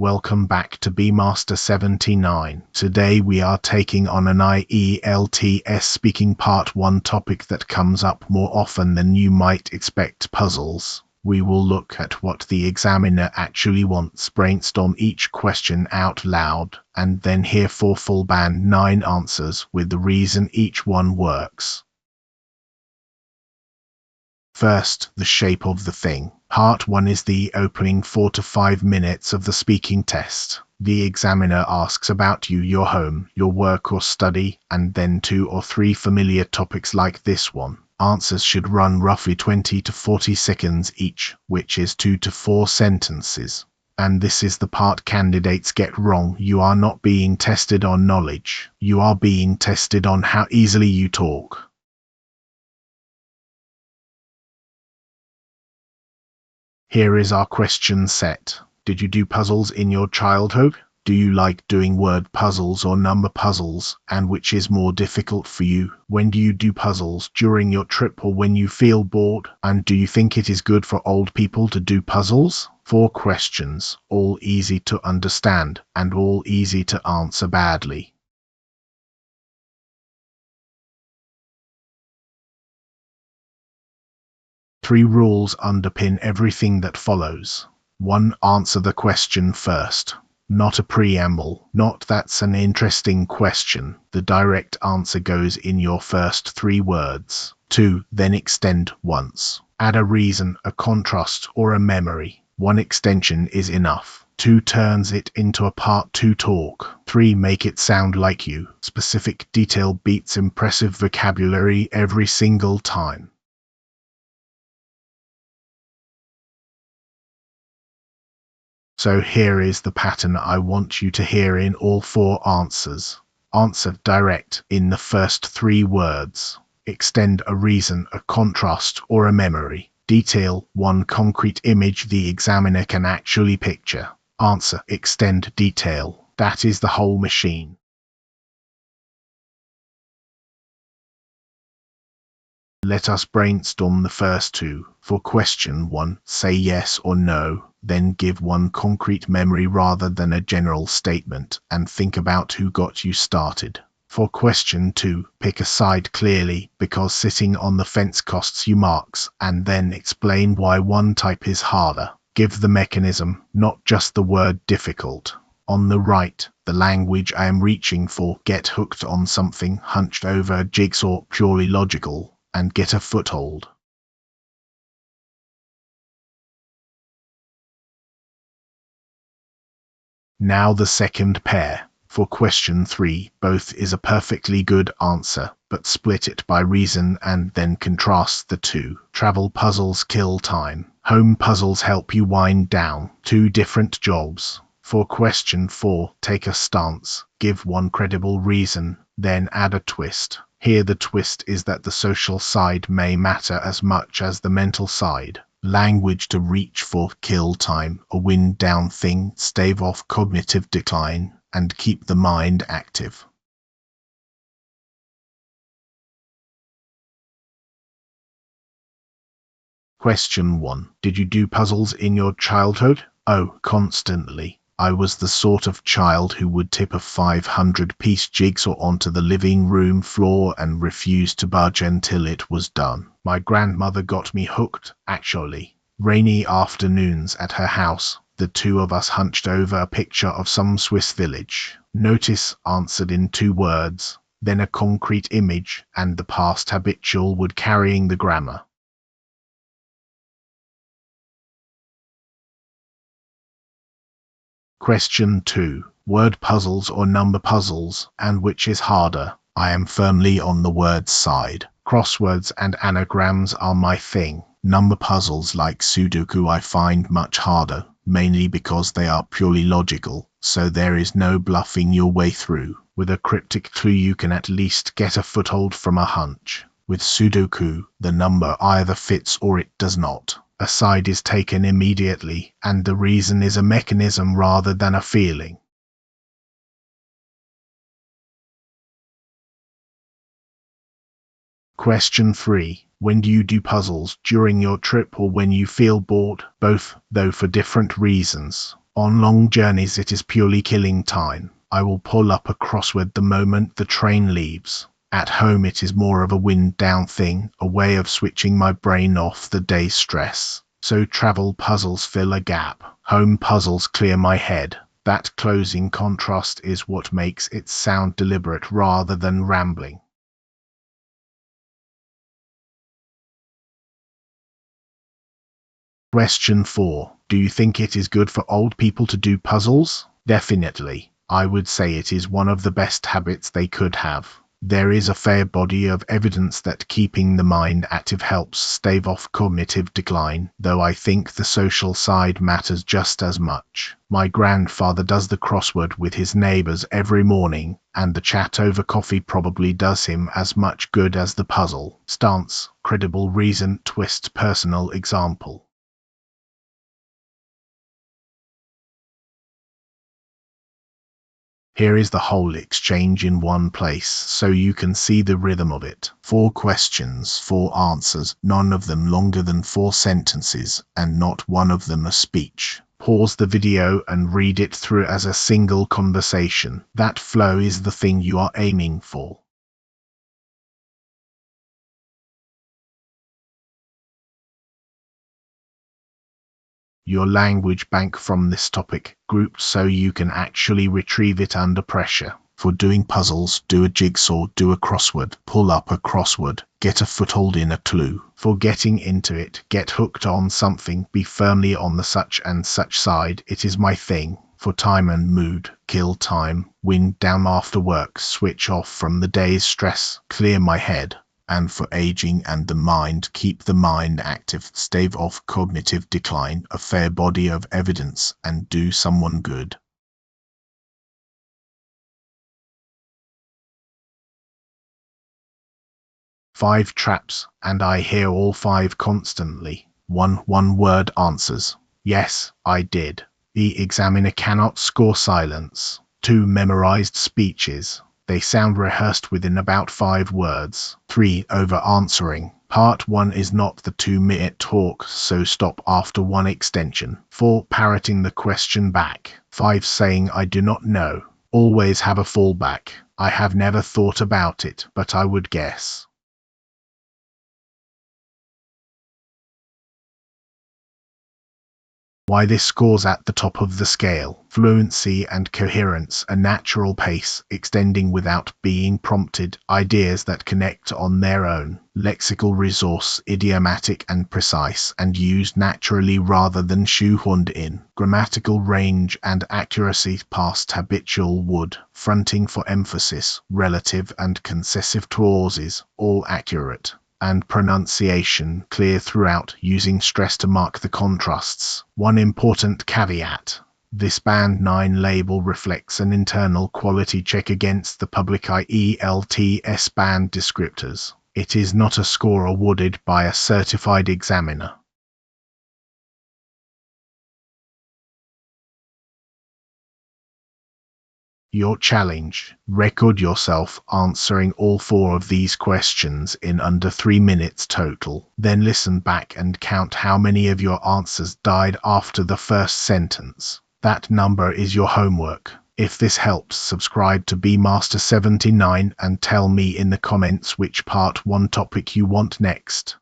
Welcome back to Bmaster 79. Today we are taking on an ielts speaking part 1 topic that comes up more often than you might expect: puzzles. We will look at what the examiner actually wants, brainstorm each question out loud, and then hear 4 full band 9 answers with the reason each one works. First, the shape of the thing. Part 1 is the opening 4 to 5 minutes of the speaking test. The examiner asks about you, your home, your work or study, and then 2 or 3 familiar topics like this one. Answers should run roughly 20 to 40 seconds each, which is 2 to 4 sentences. And this is the part candidates get wrong. You are not being tested on knowledge. You are being tested on how easily you talk. Here is our question set. Did you do puzzles in your childhood? Do you like doing word puzzles or number puzzles? And which is more difficult for you? When do you do puzzles? During your trip or when you feel bored? And do you think it is good for old people to do puzzles? 4 questions, all easy to understand, and all easy to answer badly. Three rules underpin everything that follows. 1. Answer the question first. Not a preamble. Not "that's an interesting question." The direct answer goes in your first 3 words. 2. Then extend once. Add a reason, a contrast, or a memory. 1 extension is enough. 2. Turns it into a part 2 talk. 3. Make it sound like you. Specific detail beats impressive vocabulary every single time. So here is the pattern I want you to hear in all 4 answers. Answer direct in the first 3 words. Extend a reason, a contrast, or a memory. Detail 1 concrete image the examiner can actually picture. Answer, extend, detail. That is the whole machine. Let us brainstorm the first 2. For question 1, say yes or no, then give 1 concrete memory rather than a general statement, and think about who got you started. For question 2, pick a side clearly, because sitting on the fence costs you marks, and then explain why one type is harder. Give the mechanism, not just the word difficult. On the right, the language I am reaching for: get hooked on something, hunched over a jigsaw, purely logical, and get a foothold. Now the second pair. For question 3, both is a perfectly good answer, but split it by reason and then contrast the 2. Travel puzzles kill time. Home puzzles help you wind down. 2 different jobs. For question 4, take a stance. Give 1 credible reason, then add a twist. Here the twist is that the social side may matter as much as the mental side. Language to reach for: kill time, a wind down thing, stave off cognitive decline, and keep the mind active. Question 1. Did you do puzzles in your childhood? Oh, constantly. I was the sort of child who would tip a 500-piece jigsaw onto the living room floor and refuse to budge until it was done. My grandmother got me hooked, actually. Rainy afternoons at her house, the 2 of us hunched over a picture of some Swiss village. Notice answered in 2 words, then a concrete image, and the past habitual would carrying the grammar. Question 2. Word puzzles or number puzzles, and which is harder? I am firmly on the words side. Crosswords and anagrams are my thing. Number puzzles like Sudoku I find much harder, mainly because they are purely logical, so there is no bluffing your way through. With a cryptic clue you can at least get a foothold from a hunch. With Sudoku, the number either fits or it does not. A side is taken immediately, and the reason is a mechanism rather than a feeling. Question 3. When do you do puzzles? During your trip or when you feel bored? Both, though for different reasons. On long journeys it is purely killing time. I will pull up a crossword the moment the train leaves. At home it is more of a wind down thing, a way of switching my brain off the day's stress. So travel puzzles fill a gap. Home puzzles clear my head. That closing contrast is what makes it sound deliberate rather than rambling. Question 4. Do you think it is good for old people to do puzzles? Definitely. I would say it is one of the best habits they could have. There is a fair body of evidence that keeping the mind active helps stave off cognitive decline, though I think the social side matters just as much. My grandfather does the crossword with his neighbors every morning, and the chat over coffee probably does him as much good as the puzzle. Stance, credible reason, twist, personal example. Here is the whole exchange in one place, so you can see the rhythm of it. 4 questions, 4 answers, none of them longer than 4 sentences, and not one of them a speech. Pause the video and read it through as a single conversation. That flow is the thing you are aiming for. Your language bank from this topic, grouped so you can actually retrieve it under pressure. For doing puzzles, do a jigsaw, do a crossword, pull up a crossword, get a foothold in a clue. For getting into it, get hooked on something, be firmly on the such and such side, it is my thing. For time and mood, kill time, wind down after work, switch off from the day's stress, clear my head. And for aging and the mind, keep the mind active, stave off cognitive decline, a fair body of evidence, and do someone good. Five traps, and I hear all 5 constantly. 1 one-word answers. Yes, I did. The examiner cannot score silence. 2 memorized speeches. They sound rehearsed within about 5 words. 3 over-answering. Part 1 is not the 2-minute talk, so stop after 1 extension. 4 parroting the question back. 5 saying I do not know. Always have a fallback. I have never thought about it, but I would guess. Why this scores at the top of the scale. Fluency and coherence, a natural pace, extending without being prompted, ideas that connect on their own, lexical resource, idiomatic and precise, and used naturally rather than shoehorned in, grammatical range and accuracy past habitual would, fronting for emphasis, relative and concessive clauses, all accurate. And pronunciation clear throughout, using stress to mark the contrasts. One important caveat. This Band 9 label reflects an internal quality check against the public ielts band descriptors. It is not a score awarded by a certified examiner. Your challenge. Record yourself answering all 4 of these questions in under 3 minutes total. Then listen back and count how many of your answers died after the first sentence. That number is your homework. If this helps, subscribe to Bmaster79 and tell me in the comments which part 1 topic you want next.